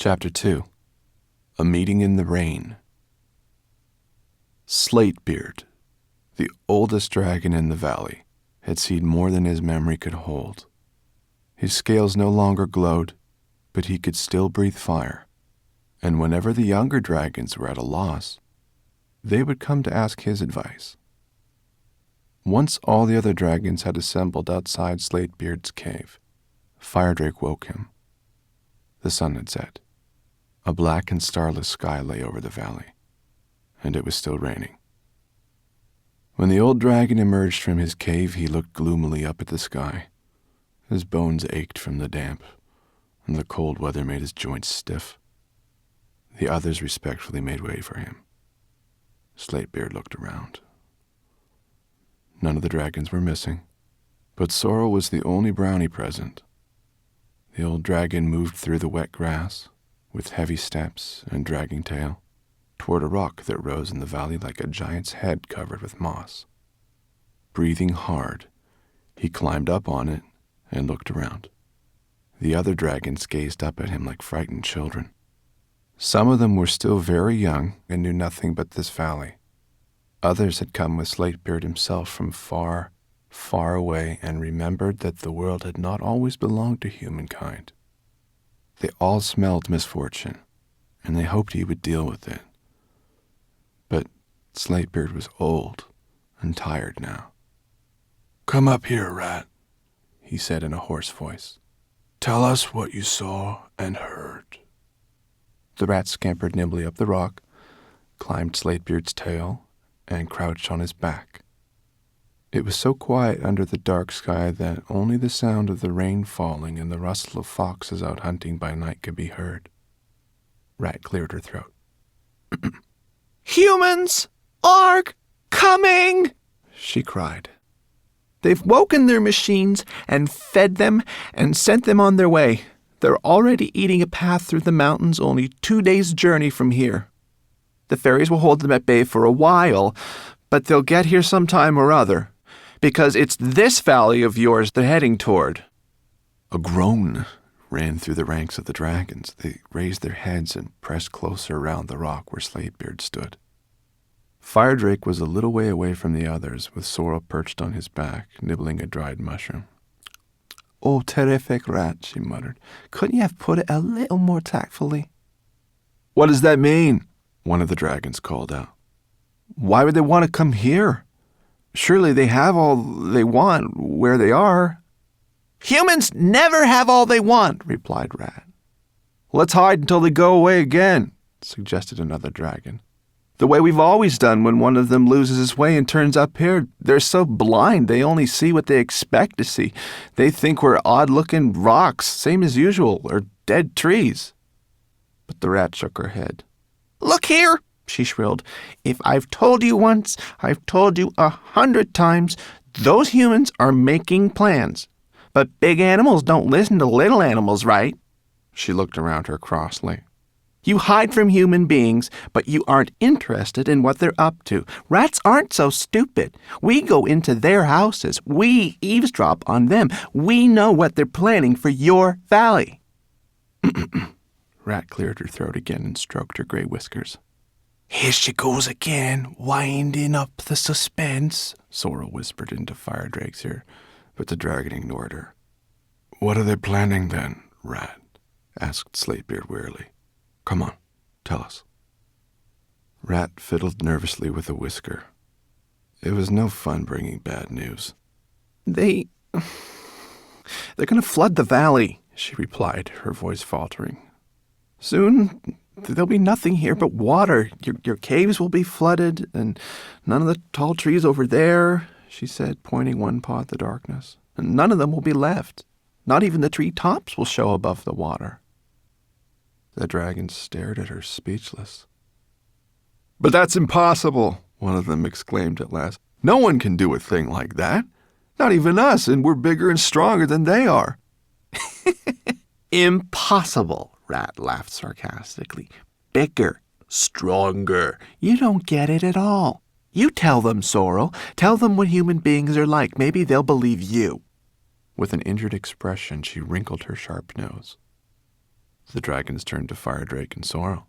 Chapter 2. A Meeting in the Rain. Slatebeard, the oldest dragon in the valley, had seen more than his memory could hold. His scales no longer glowed, but he could still breathe fire, and whenever the younger dragons were at a loss, they would come to ask his advice. Once all the other dragons had assembled outside Slatebeard's cave, Firedrake woke him. The sun had set. A black and starless sky lay over the valley, and it was still raining. When the old dragon emerged from his cave, he looked gloomily up at the sky. His bones ached from the damp, and the cold weather made his joints stiff. The others respectfully made way for him. Slatebeard looked around. None of the dragons were missing, but Sorrel was the only brownie present. The old dragon moved through the wet grass, with heavy steps and dragging tail, toward a rock that rose in the valley like a giant's head covered with moss. Breathing hard, he climbed up on it and looked around. The other dragons gazed up at him like frightened children. Some of them were still very young and knew nothing but this valley. Others had come with Slatebeard himself from far, far away and remembered that the world had not always belonged to humankind. They all smelled misfortune, and they hoped he would deal with it. But Slatebeard was old and tired now. "Come up here, Rat," he said in a hoarse voice. "Tell us what you saw and heard." The rat scampered nimbly up the rock, climbed Slatebeard's tail, and crouched on his back. It was so quiet under the dark sky that only the sound of the rain falling and the rustle of foxes out hunting by night could be heard. Rat cleared her throat. "Humans are coming!" she cried. "They've woken their machines and fed them and sent them on their way. They're already eating a path through the mountains only 2 days' journey from here. The fairies will hold them at bay for a while, but they'll get here sometime or other, because it's this valley of yours they're heading toward." A groan ran through the ranks of the dragons. They raised their heads and pressed closer around the rock where Slatebeard stood. Firedrake was a little way away from the others, with Sorrel perched on his back, nibbling a dried mushroom. "Oh, terrific rat," she muttered. "Couldn't you have put it a little more tactfully?" "What does that mean?" one of the dragons called out. "Why would they want to come here? Surely they have all they want where they are." "Humans never have all they want," replied Rat. "Let's hide until they go away again," suggested another dragon. "The way we've always done when one of them loses his way and turns up here. They're so blind they only see what they expect to see. They think we're odd-looking rocks, same as usual, or dead trees." But the rat shook her head. "Look here," she shrilled. "If I've told you once, I've told you 100 times, those humans are making plans. But big animals don't listen to little animals, right?" She looked around her crossly. "You hide from human beings, but you aren't interested in what they're up to. Rats aren't so stupid. We go into their houses. We eavesdrop on them. We know what they're planning for your valley." Rat cleared her throat again and stroked her gray whiskers. "Here she goes again, winding up the suspense," Sorrel whispered into Firedrake's ear, but the dragon ignored her. "What are they planning then, Rat?" asked Slatebeard wearily. "Come on, tell us." Rat fiddled nervously with a whisker. It was no fun bringing bad news. They're going to flood the valley," she replied, her voice faltering. "Soon there'll be nothing here but water. Your caves will be flooded, and none of the tall trees over there," she said, pointing one paw at the darkness. "And none of them will be left. Not even the tree tops will show above the water." The dragons stared at her, speechless. "But that's impossible," one of them exclaimed at last. "No one can do a thing like that. Not even us, and we're bigger and stronger than they are." "Impossible," Rat laughed sarcastically. "Bigger, stronger. You don't get it at all. You tell them, Sorrel. Tell them what human beings are like. Maybe they'll believe you." With an injured expression, she wrinkled her sharp nose. The dragons turned to Fire Drake and Sorrel.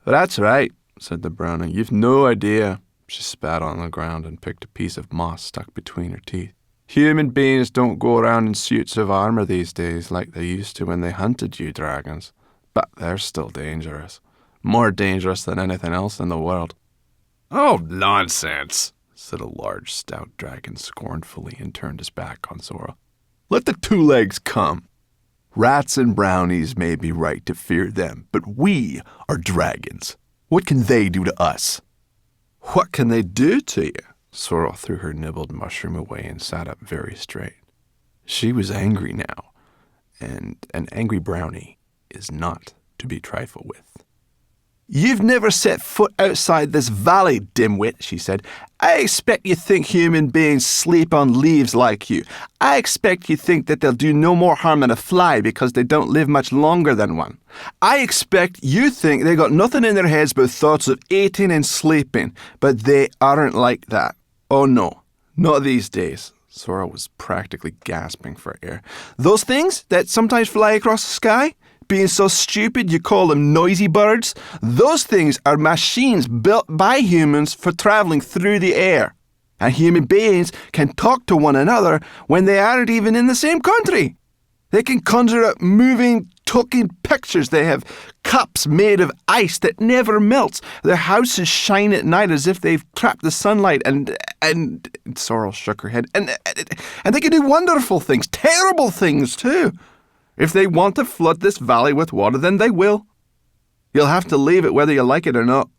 That's right, said the brownie. You've no idea. She spat on the ground and picked a piece of moss stuck between her teeth. Human beings don't go around in suits of armor these days like they used to when they hunted you dragons. But they're still dangerous. More dangerous than anything else in the world. Oh, nonsense, said a large, stout dragon scornfully and turned his back on Sorrel. Let the two legs come. Rats and brownies may be right to fear them, but we are dragons. What can they do to us? What can they do to you? Sorrel threw her nibbled mushroom away and sat up very straight. She was angry now, and an angry brownie is not to be trifled with. You've never set foot outside this valley, dimwit, she said. I expect you think human beings sleep on leaves like you. I expect you think that they'll do no more harm than a fly because they don't live much longer than one. I expect you think they got nothing in their heads but thoughts of eating and sleeping, but they aren't like that. Oh no, not these days. Sorrel was practically gasping for air. Those things that sometimes fly across the sky? Being so stupid you call them noisy birds? Those things are machines built by humans for traveling through the air. And human beings can talk to one another when they aren't even in the same country. They can conjure up moving, talking pictures. They have cups made of ice that never melts. Their houses shine at night as if they've trapped the sunlight. And Sorrel shook her head. And they can do wonderful things, terrible things too. If they want to flood this valley with water, then they will. You'll have to leave it whether you like it or not.